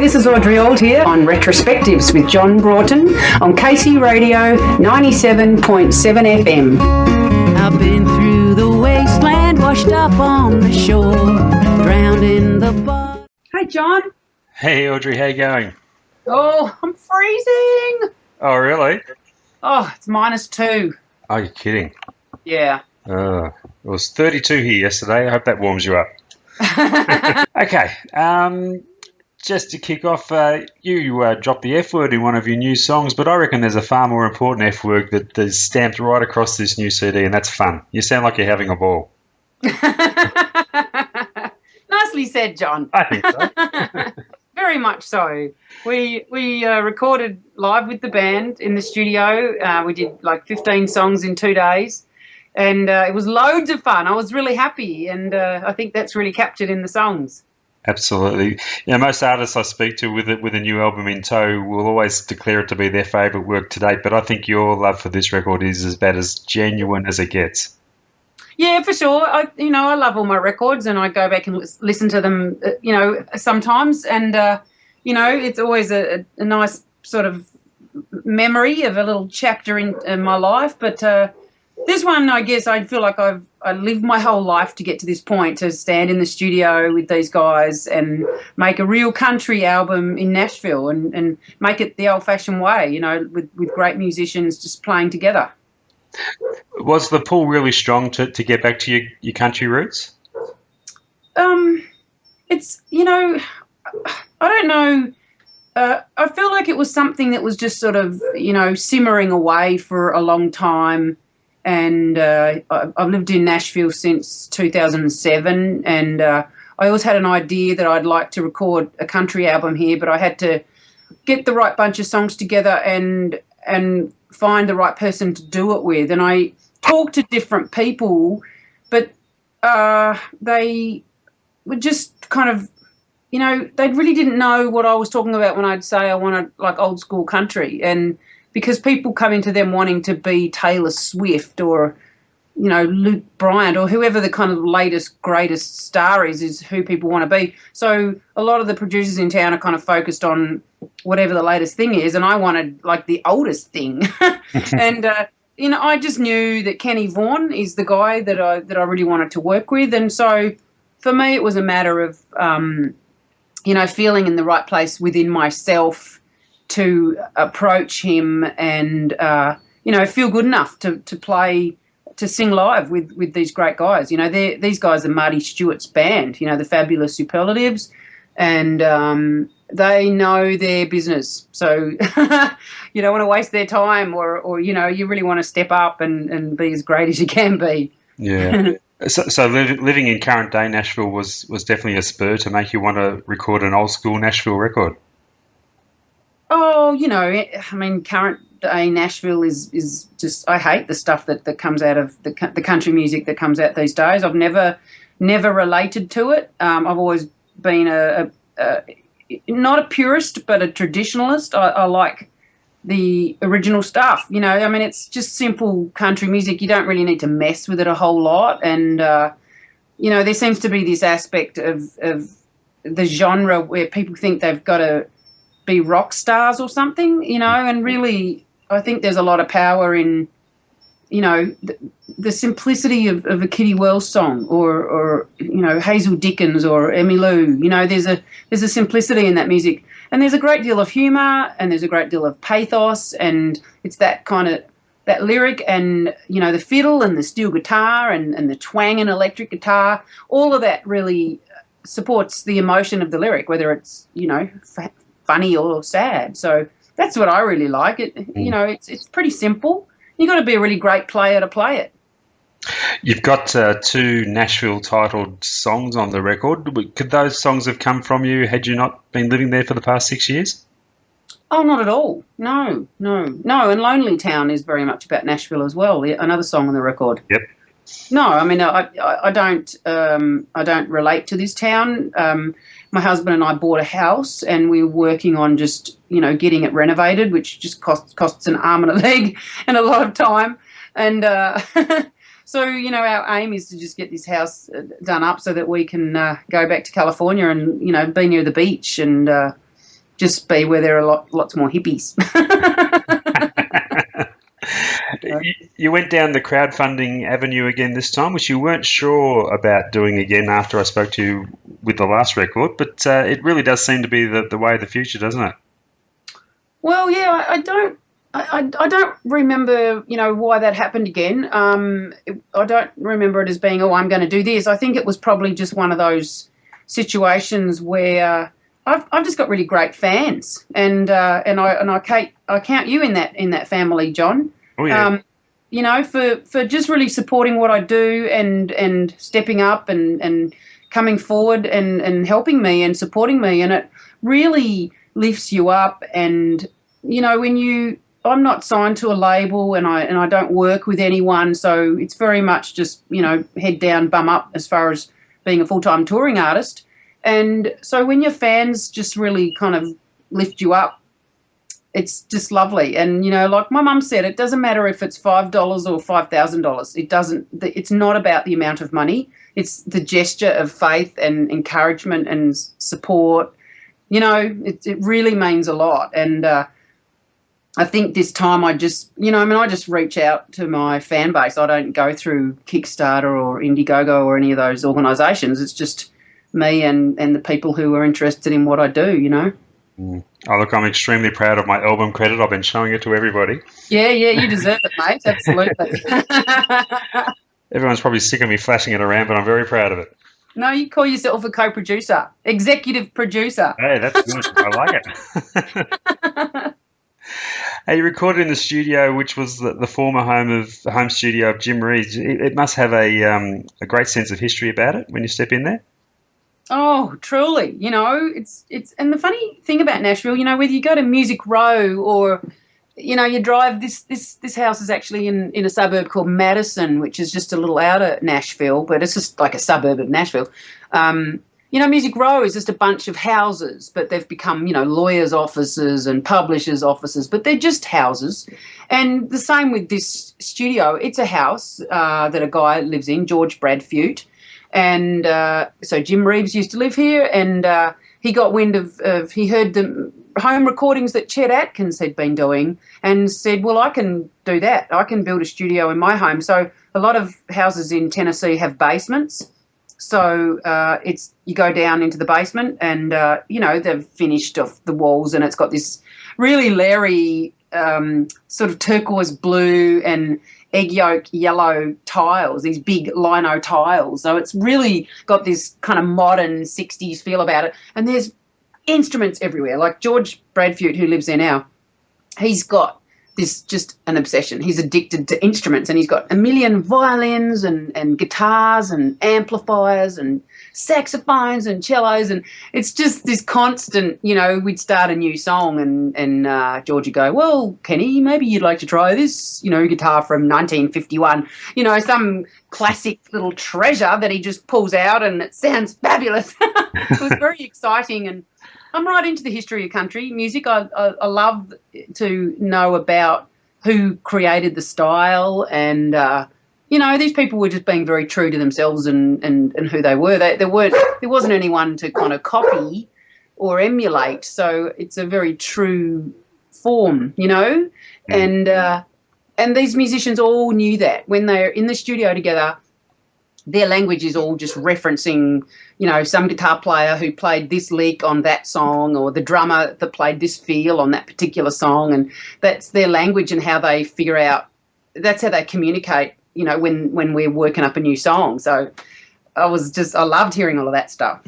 this is Audrey Auld here on Retrospectives with John Broughton on KC Radio 97.7 FM. I've been through the wasteland, washed up on the shore, drowned in the bar. Hey, John. Hey, Audrey, how you going? Oh, I'm freezing. Oh, really? Oh, it's -2. Oh, you're kidding. Yeah. It was 32 here yesterday. I hope that warms you up. Okay. Just to kick off, you dropped the F word in one of your new songs, but I reckon there's a far more important F word that is stamped right across this new CD, and that's fun. You sound like you're having a ball. Nicely said, John. I think so. Very much so. We recorded live with the band in the studio. We did like 15 songs in 2 days, and it was loads of fun. I was really happy, and I think that's really captured in the songs. Absolutely. Most artists I speak to with a new album in tow will always declare it to be their favourite work to date, but I think your love for this record is about as genuine as it gets. Yeah, for sure. I love all my records, and I go back and listen to them, sometimes, and it's always a nice sort of memory of a little chapter in my life. But this one, I guess, I feel like I lived my whole life to get to this point, to stand in the studio with these guys and make a real country album in Nashville and make it the old-fashioned way, with great musicians just playing together. Was the pull really strong to get back to your country roots? It's, I don't know. I feel like it was something that was just sort of, simmering away for a long time. And I've lived in Nashville since 2007, and I always had an idea that I'd like to record a country album here, but I had to get the right bunch of songs together and find the right person to do it with. And I talked to different people, but they were just kind of, they really didn't know what I was talking about when I'd say I wanted like old school country. And because people come into them wanting to be Taylor Swift or, Luke Bryant or whoever the kind of latest, greatest star is who people want to be. So a lot of the producers in town are kind of focused on whatever the latest thing is, and I wanted like the oldest thing. And, I just knew that Kenny Vaughan is the guy that I really wanted to work with. And so for me, it was a matter of, feeling in the right place within myself to approach him and, feel good enough to sing live with these great guys. These guys are Marty Stewart's band, the Fabulous Superlatives, and they know their business. So you don't want to waste their time or you really want to step up and be as great as you can be. Yeah. So living in current day Nashville was definitely a spur to make you want to record an old school Nashville record. Oh, current day Nashville is just, I hate the stuff that comes out of the country music that comes out these days. I've never related to it. I've always been not a purist, but a traditionalist. I like the original stuff. It's just simple country music. You don't really need to mess with it a whole lot. And, there seems to be this aspect of the genre where people think they've got to be rock stars or something, and really I think there's a lot of power in, the simplicity of a Kitty Wells song or Hazel Dickens or Emmylou. There's a simplicity in that music, and there's a great deal of humour and there's a great deal of pathos, and it's that kind of that lyric and, the fiddle and the steel guitar and the twang and electric guitar, all of that really supports the emotion of the lyric, whether it's, funny or sad. So that's what I really like. It's pretty simple. You've got to be a really great player to play it. You've got 2 Nashville titled songs on the record. Could those songs have come from you had you not been living there for the past 6 years? Oh, not at all. No. And Lonely Town is very much about Nashville as well. Another song on the record. Yep. No, I don't relate to this town. My husband and I bought a house and we were working on just, getting it renovated, which just costs an arm and a leg and a lot of time. And so, our aim is to just get this house done up so that we can go back to California and, be near the beach and just be where there are lots more hippies. You went down the crowdfunding avenue again this time, which you weren't sure about doing again after I spoke to you with the last record, but it really does seem to be the way of the future, doesn't it? Well, yeah, I don't remember, why that happened again. I don't remember it as being, I'm going to do this. I think it was probably just one of those situations where I've just got really great fans, and I count you in that family, John. Oh yeah. For just really supporting what I do and stepping up and coming forward and helping me and supporting me, and it really lifts you up. And I'm not signed to a label, and I don't work with anyone, so it's very much just head down, bum up as far as being a full-time touring artist. And so when your fans just really kind of lift you up, it's just lovely. And like my mum said, it doesn't matter if it's $5 or $5,000. It's not about the amount of money. It's the gesture of faith and encouragement and support. It really means a lot. And I think this time I just reach out to my fan base. I don't go through Kickstarter or Indiegogo or any of those organisations. It's just me and the people who are interested in what I do, Oh, look, I'm extremely proud of my album credit. I've been showing it to everybody. Yeah, you deserve it, mate. Absolutely. Everyone's probably sick of me flashing it around, but I'm very proud of it. No, you call yourself a co-producer, executive producer. Hey, that's good. I like it. Hey, you recorded in the studio, which was the former home studio of Jim Reeves. It must have a great sense of history about it when you step in there. Oh, truly. It's and the funny thing about Nashville, whether you go to Music Row or you drive this house is actually in a suburb called Madison, which is just a little out of Nashville, but it's just like a suburb of Nashville. Music Row is just a bunch of houses, but they've become, lawyers' offices and publishers' offices, but they're just houses. And the same with this studio. It's a house that a guy lives in, George Bradfute. And so Jim Reeves used to live here, and he got wind of he heard the home recordings that Chet Atkins had been doing and said, well, I can do that. I can build a studio in my home. So a lot of houses in Tennessee have basements. So you go down into the basement and, they've finished off the walls, and it's got this really leery sort of turquoise blue and egg yolk yellow tiles, these big lino tiles. So it's really got this kind of modern 60s feel about it. And there's instruments everywhere. Like George Bradfute, who lives there now, he's got this just an obsession. He's addicted to instruments, and he's got a million violins and guitars and amplifiers and saxophones and cellos, and it's just this constant, we'd start a new song and George would go, well, Kenny, maybe you'd like to try this, guitar from 1951, some classic little treasure that he just pulls out, and it sounds fabulous. It was very exciting, and I'm right into the history of country music. I love to know about who created the style, and these people were just being very true to themselves and who they were. There wasn't anyone to kind of copy or emulate. So it's a very true form, and these musicians all knew that when they're in the studio together. Their language is all just referencing, some guitar player who played this lick on that song, or the drummer that played this feel on that particular song. And that's their language and how they figure out, that's how they communicate, when we're working up a new song. So I loved hearing all of that stuff.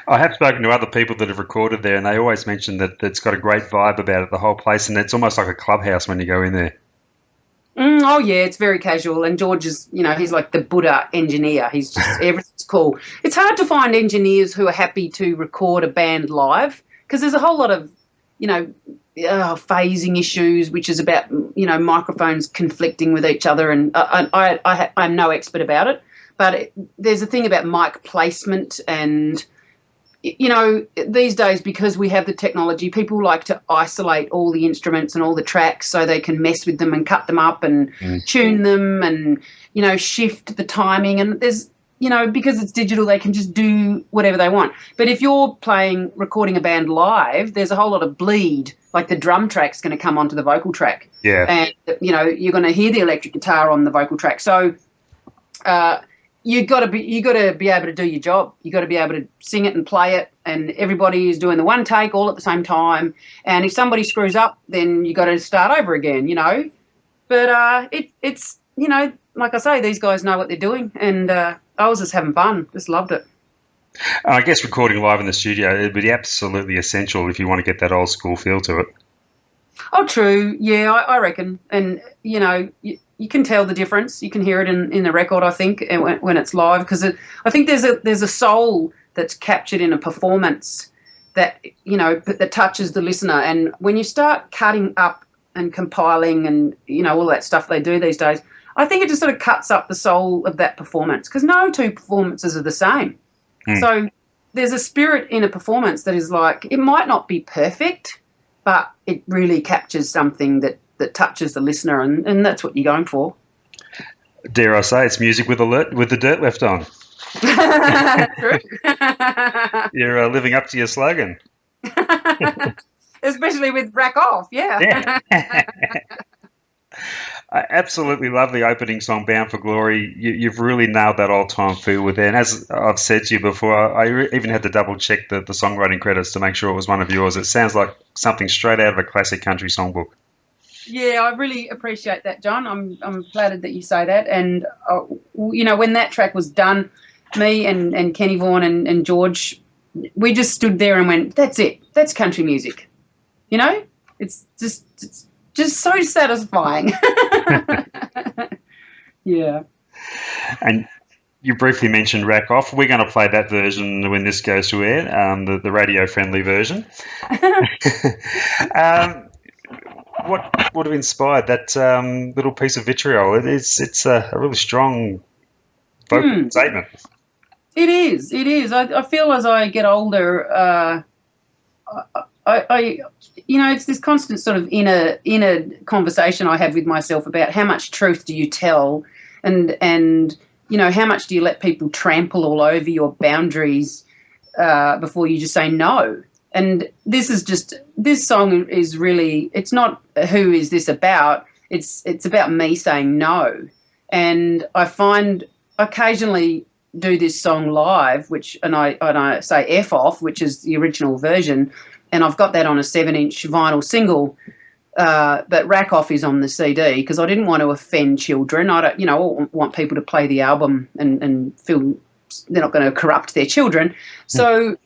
I have spoken to other people that have recorded there, and they always mention that it's got a great vibe about it, the whole place, and it's almost like a clubhouse when you go in there. Oh, yeah, it's very casual. And George is, he's like the Buddha engineer. He's just, everything's cool. It's hard to find engineers who are happy to record a band live, because there's a whole lot of, phasing issues, which is about, microphones conflicting with each other. And I'm no expert about it. But there's a thing about mic placement and, these days, because we have the technology, people like to isolate all the instruments and all the tracks so they can mess with them and cut them up and tune them and, shift the timing. And there's because it's digital, they can just do whatever they want. But if you're recording a band live, there's a whole lot of bleed. Like the drum track's going to come onto the vocal track. Yeah. And, you're going to hear the electric guitar on the vocal track. So you got to be able to do your job. You got to be able to sing it and play it, and everybody is doing the one take all at the same time. And if somebody screws up, then you got to start over again, But it's like I say, these guys know what they're doing, and I was just having fun, just loved it. I guess recording live in the studio would be absolutely essential if you want to get that old school feel to it. Oh, true. Yeah, I reckon. And, you can tell the difference. You can hear it in the record, I think, when it's live, because I think there's a soul that's captured in a performance that, that touches the listener. And when you start cutting up and compiling and, all that stuff they do these days, I think it just sort of cuts up the soul of that performance, because no two performances are the same. So there's a spirit in a performance that is like, it might not be perfect, but it really captures something that touches the listener, and that's what you're going for. Dare I say, it's music with the dirt left on. True. You're living up to your slogan. Especially with Rack Off, yeah. I absolutely love the opening song, Bound for Glory. You've really nailed that old-time feel with it. And as I've said to you before, I even had to double-check the songwriting credits to make sure it was one of yours. It sounds like something straight out of a classic country songbook. Yeah, I really appreciate that, John. I'm flattered that you say that. And, when that track was done, me and Kenny Vaughan and George, we just stood there and went, that's it. That's country music. It's just so satisfying. Yeah. And you briefly mentioned Rack Off. We're going to play that version when this goes to air, the radio-friendly version. What would have inspired that little piece of vitriol? It's a really strong vocal statement. It is. I feel as I get older, it's this constant sort of inner conversation I have with myself about how much truth do you tell, and how much do you let people trample all over your boundaries before you just say no. And this song is really, it's not who is this about, it's about me saying no. And I find occasionally do this song live, and I say F off, which is the original version, and I've got that on a 7-inch vinyl single, but Rack Off is on the CD because I didn't want to offend children. I want people to play the album and feel they're not going to corrupt their children. So,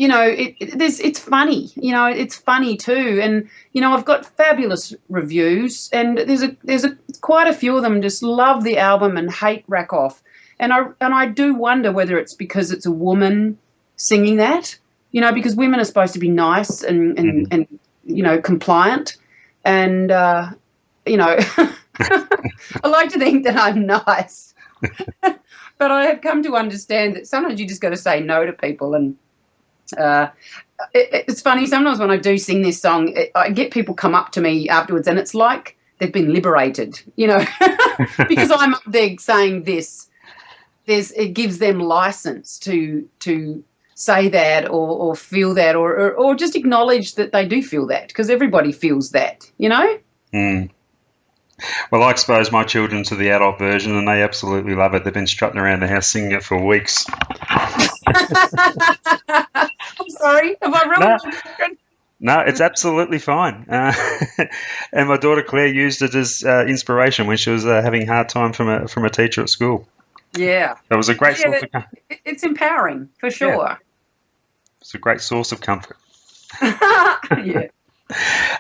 it's funny. It's funny too, and I've got fabulous reviews, and there's quite a few of them just love the album and hate Rack Off, and I do wonder whether it's because it's a woman singing that, because women are supposed to be nice and compliant, and I like to think that I'm nice, but I have come to understand that sometimes you just got to say no to people. And it's funny, sometimes when I do sing this song, I get people come up to me afterwards and it's like they've been liberated, because I'm up there saying this. It gives them license to say that or feel that or just acknowledge that they do feel that, because everybody feels that, Well, I exposed my children to the adult version and they absolutely love it. They've been strutting around the house singing it for weeks. I'm sorry. Have I ruined your children? No, it's absolutely fine. And my daughter Claire used it as inspiration when she was having a hard time from a teacher at school. Yeah. That was a great source of comfort. It's empowering, for sure. Yeah. It's a great source of comfort. Yeah.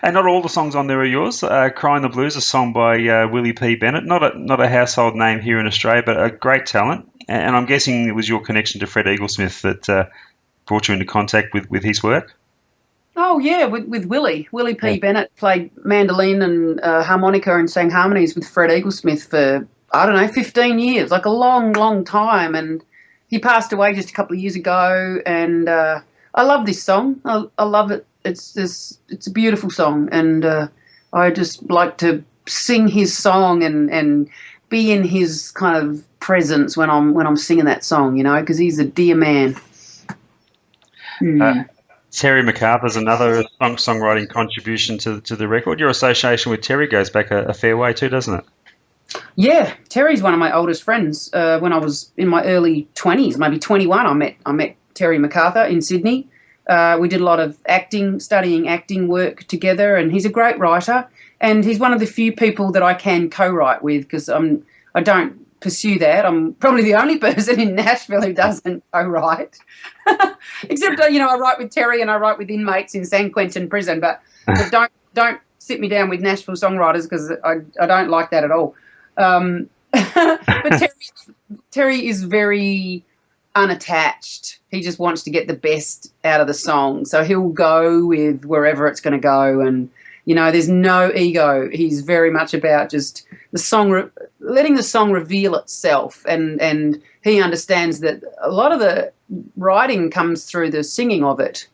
And not all the songs on there are yours. Crying the Blues, a song by Willie P. Bennett. Not a household name here in Australia, but a great talent. And I'm guessing it was your connection to Fred Eaglesmith that brought you into contact with his work. Oh, yeah, with Willie. Willie P. Bennett played mandolin and harmonica and sang harmonies with Fred Eaglesmith for, 15 years, like a long, long time. And he passed away just a couple of years ago. And I love this song. I love it. It's a beautiful song. And I just like to sing his song and be in his kind of presence when I'm singing that song, you know, because he's a dear man. Terry MacArthur's another songwriting contribution to the record. Your association with Terry goes back a fair way too, doesn't it? Yeah, Terry's one of my oldest friends. When I was in my early 20s, maybe 21, I met Terry MacArthur in Sydney. We did a lot of studying acting work together, and he's a great writer. And he's one of the few people that I can co-write with, because I don't pursue that. I'm probably the only person in Nashville who doesn't co-write. Except, I write with Terry and I write with inmates in San Quentin prison, but don't sit me down with Nashville songwriters, because I don't like that at all. But Terry is very unattached. He just wants to get the best out of the song. So he'll go with wherever it's going to go, and there's no ego. He's very much about just the song, letting the song reveal itself, and he understands that a lot of the writing comes through the singing of it,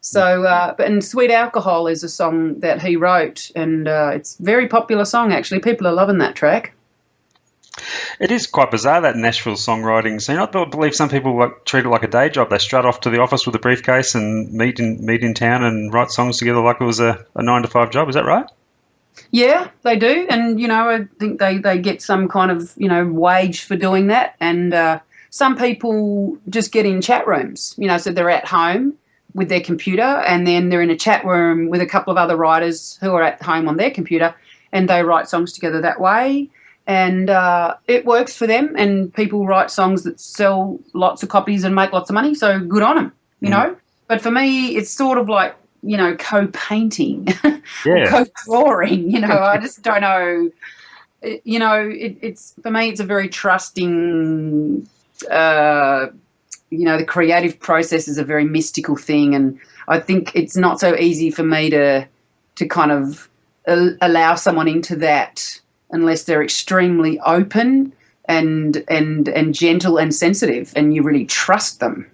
So, and Sweet Alcohol is a song that he wrote, and it's a very popular song, actually. People are loving that track. It is quite bizarre, that Nashville songwriting scene. I believe some people treat it like a day job. They strut off to the office with a briefcase and meet in town and write songs together like it was a 9-to-5 job. Is that right? Yeah, they do. And, I think they get some kind of, wage for doing that. And some people just get in chat rooms, so they're at home with their computer, and then they're in a chat room with a couple of other writers who are at home on their computer, and they write songs together that way. And it works for them, and people write songs that sell lots of copies and make lots of money, so good on them, know. But for me, it's sort of like, co-painting, or co-drawing, I just don't know. It's for me, it's a very trusting, the creative process is a very mystical thing, and I think it's not so easy for me to kind of allow someone into that unless they're extremely open and gentle and sensitive, and you really trust them.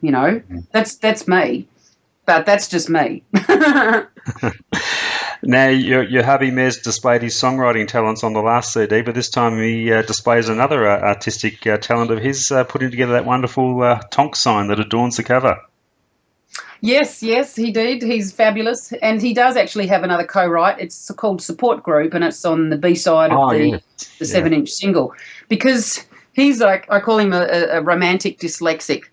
That's me, but that's just me. Now, your hubby Mez displayed his songwriting talents on the last CD, but this time he displays another artistic talent of his, putting together that wonderful Tonk sign that adorns the cover. Yes, he did. He's fabulous. And he does actually have another co-write. It's called Support Group, and it's on the B-side of the 7-inch single. Because he's like, I call him a romantic dyslexic.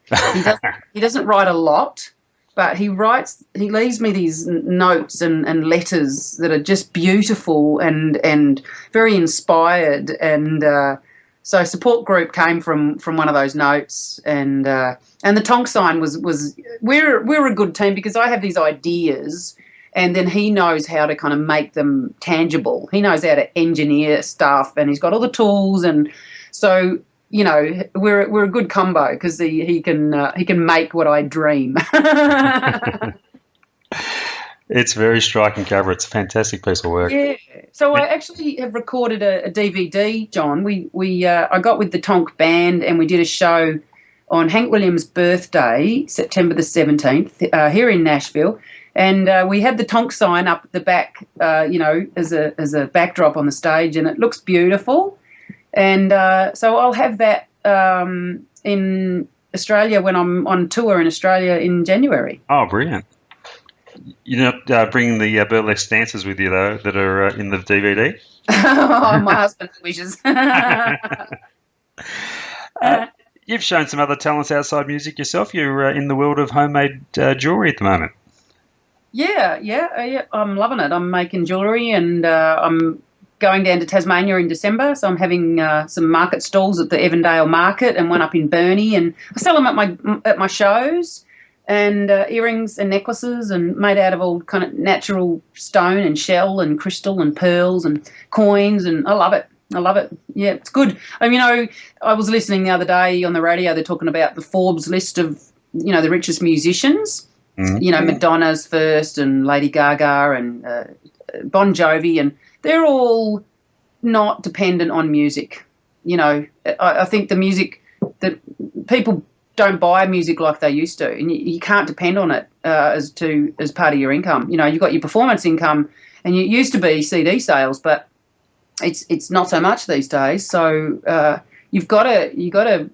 He doesn't write a lot, but he leaves me these notes and letters that are just beautiful and very inspired. And so Support Group came from one of those notes, and the Tonk sign was we're a good team, because I have these ideas, and then he knows how to kind of make them tangible. He knows how to engineer stuff, and he's got all the tools, and so we're a good combo, because he can make what I dream. It's very striking cover. It's a fantastic piece of work. Yeah. So I actually have recorded a DVD, John. I got with the Tonk band, and we did a show on Hank Williams' birthday, September the 17th, here in Nashville. And we had the Tonk sign up at the back, as a backdrop on the stage, and it looks beautiful. And so I'll have that in Australia when I'm on tour in Australia in January. Oh, brilliant. You're not bringing the burlesque dancers with you, though, that are in the DVD? Oh, my husband wishes. You've shown some other talents outside music yourself. You're in the world of homemade jewellery at the moment. Yeah, I'm loving it. I'm making jewellery, and I'm going down to Tasmania in December, so I'm having some market stalls at the Evandale Market and one up in Burnie, and I sell them at my shows. And earrings and necklaces, and made out of all kind of natural stone and shell and crystal and pearls and coins, and I love it. Yeah, it's good. I was listening the other day on the radio. They're talking about the Forbes list of, the richest musicians. Mm-hmm. Madonna's first, and Lady Gaga, and Bon Jovi, and they're all not dependent on music. I think the music that people don't buy music like they used to, and you can't depend on it as part of your income. You've got your performance income, and it used to be CD sales, but it's not so much these days. So you've got to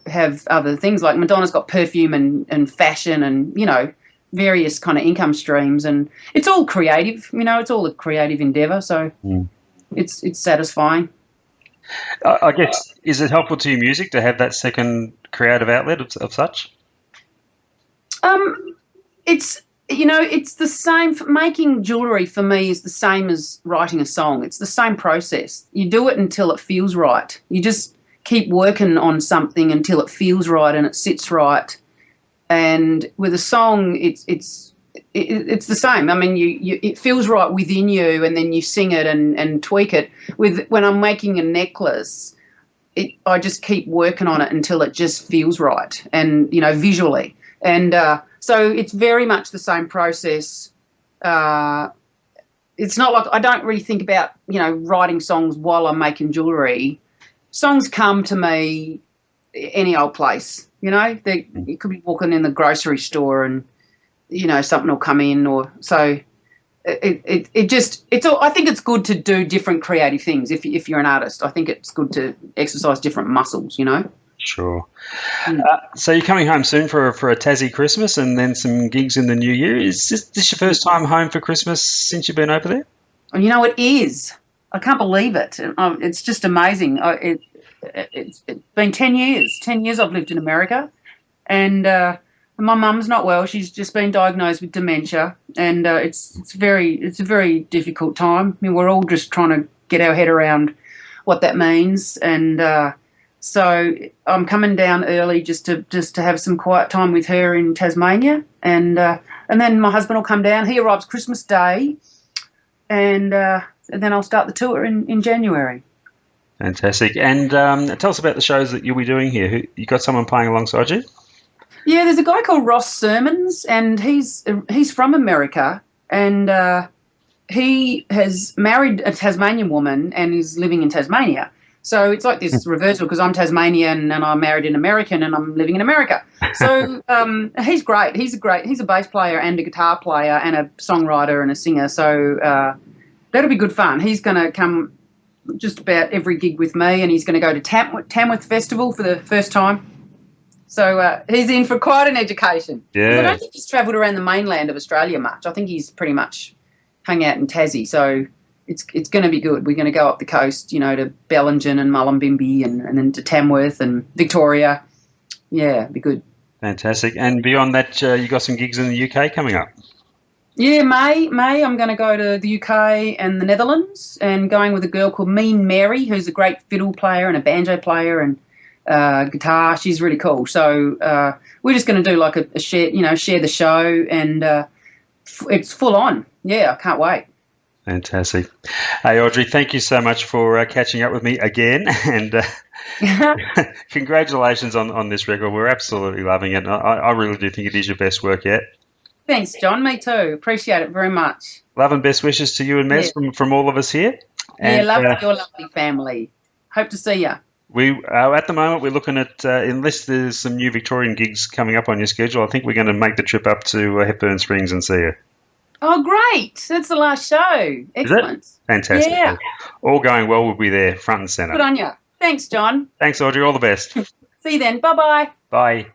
have other things, like Madonna's got perfume and fashion and, you know, various kind of income streams, and it's all creative. You know, it's all a creative endeavour. So it's satisfying. I guess, is it helpful to your music to have that second creative outlet of such? It's, you know, it's the same. Making jewellery for me is the same as writing a song. It's the same process. You do it until it feels right. You just keep working on something until it feels right and it sits right. And with a song, it's the same. I mean, it feels right within you, and then you sing it and tweak it. When I'm making a necklace, I just keep working on it until it just feels right, and, you know, visually. And so it's very much the same process. It's not like I don't really think about, you know, writing songs while I'm making jewellery. Songs come to me any old place. You know, you could be walking in the grocery store and, you know, something will come in, or so. It's all. I think it's good to do different creative things. If you're an artist, I think it's good to exercise different muscles. You know. Sure. So you're coming home soon for a Tassie Christmas and then some gigs in the new year. Is this your first time home for Christmas since you've been over there? You know, it is. I can't believe it. It's just amazing. It's been 10 years. 10 years I've lived in America, and my mum's not well. She's just been diagnosed with dementia, and it's a very difficult time. I mean, we're all just trying to get our head around what that means, and so I'm coming down early just to have some quiet time with her in Tasmania, and then my husband will come down. He arrives Christmas Day, and then I'll start the tour in January. Fantastic. And tell us about the shows that you'll be doing here. You got someone playing alongside you? Yeah, there's a guy called Ross Sermons, and he's from America, and he has married a Tasmanian woman and is living in Tasmania. So it's like this reversal, because I'm Tasmanian and I'm married an American and I'm living in America. So he's great. He's a bass player and a guitar player and a songwriter and a singer. So that'll be good fun. He's going to come just about every gig with me, and he's going to go to Tamworth Festival for the first time. So he's in for quite an education. Yeah. I don't think he's travelled around the mainland of Australia much. I think he's pretty much hung out in Tassie. So it's going to be good. We're going to go up the coast, you know, to Bellingen and Mullumbimby and then to Tamworth and Victoria. Yeah, it'll be good. Fantastic. And beyond that, you got some gigs in the UK coming up? Yeah, May I'm going to go to the UK and the Netherlands, and going with a girl called Mean Mary, who's a great fiddle player and a banjo player and guitar. She's really cool. So we're just going to do like a share the show, and it's full on. Yeah, I can't wait. Fantastic. Hey, Audrey, thank you so much for catching up with me again, and congratulations on this record. We're absolutely loving it. I really do think it is your best work yet. Thanks, John. Me too. Appreciate it very much. Love and best wishes to you and Mez from all of us here. And, love your lovely family. Hope to see you. We at the moment we're looking at, unless there's some new Victorian gigs coming up on your schedule, I think we're going to make the trip up to Hepburn Springs and see you. Oh, great. That's the last show. Excellent. Is it? Fantastic. Yeah. All going well, we'll be there front and centre. Good on you. Thanks, John. Thanks, Audrey. All the best. See you then. Bye-bye. Bye.